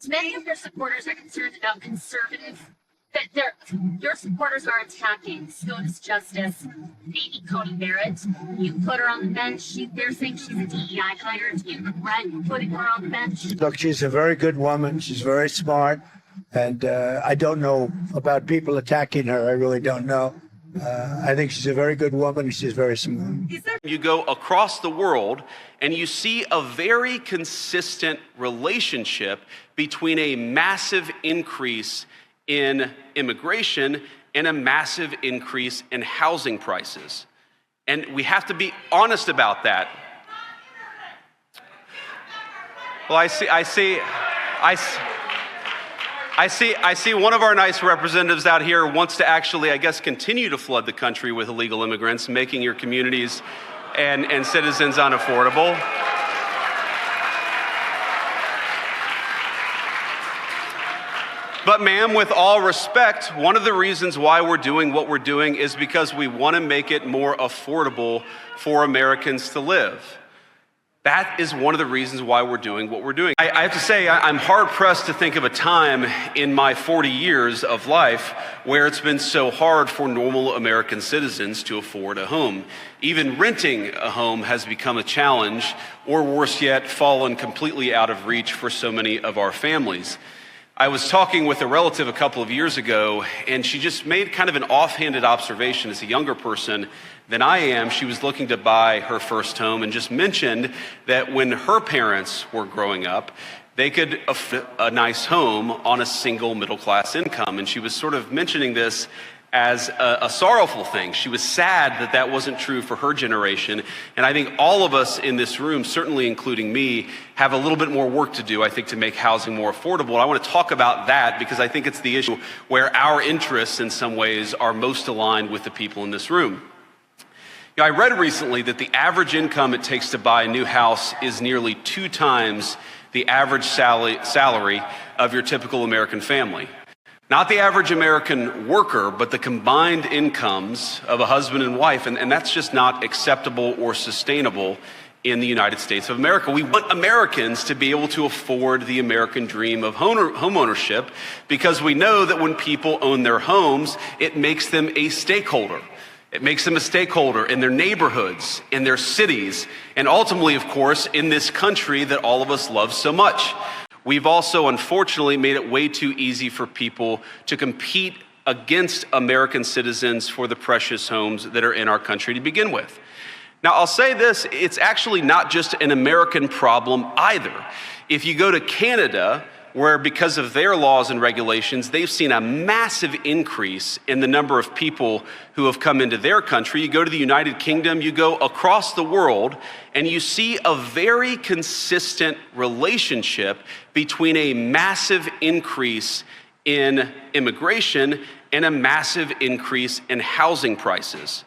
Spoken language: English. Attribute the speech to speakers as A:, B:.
A: Many of your supporters are concerned about that your supporters are attacking SCOTUS Justice Amy Coney Barrett. You put her on the bench. They're saying she's a DEI hire. Do you regret putting her on the bench?
B: Look, she's a very good woman. She's very smart. And I don't know about people attacking her. I really don't know. I think she's a very good woman. She's very smart.
C: You go across the world and you see a very consistent relationship between a massive increase in immigration and a massive increase in housing prices. And we have to be honest about that. Well, I see one of our nice representatives out here wants to actually, I guess, continue to flood the country with illegal immigrants, making your communities and citizens unaffordable. But ma'am, with all respect, one of the reasons why we're doing what we're doing is because we want to make it more affordable for Americans to live. That is one of the reasons why we're doing what we're doing. I have to say, I'm hard-pressed to think of a time in my 40 years of life where it's been so hard for normal American citizens to afford a home. Even renting a home has become a challenge, or worse yet, fallen completely out of reach for so many of our families. I was talking with a relative a couple of years ago, and she just made kind of an offhanded observation. As a younger person than I am, she was looking to buy her first home and just mentioned that when her parents were growing up, they could afford a nice home on a single middle-class income. And she was sort of mentioning this as a sorrowful thing. She was sad that that wasn't true for her generation. And I think all of us in this room, certainly including me, have a little bit more work to do, I think, to make housing more affordable. I want to talk about that because I think it's the issue where our interests in some ways are most aligned with the people in this room. You know, I read recently that the average income it takes to buy a new house is nearly 2 times the average salary of your typical American family. Not the average American worker, but the combined incomes of a husband and wife. And that's just not acceptable or sustainable in the United States of America. We want Americans to be able to afford the American dream of homeownership because we know that when people own their homes, it makes them a stakeholder. It makes them a stakeholder in their neighborhoods, in their cities, and ultimately, of course, in this country that all of us love so much. We've also, unfortunately, made it way too easy for people to compete against American citizens for the precious homes that are in our country to begin with. Now, I'll say this, it's actually not just an American problem either. If you go to Canada, where because of their laws and regulations, they've seen a massive increase in the number of people who have come into their country. You go to the United Kingdom, you go across the world, and you see a very consistent relationship between a massive increase in immigration and a massive increase in housing prices.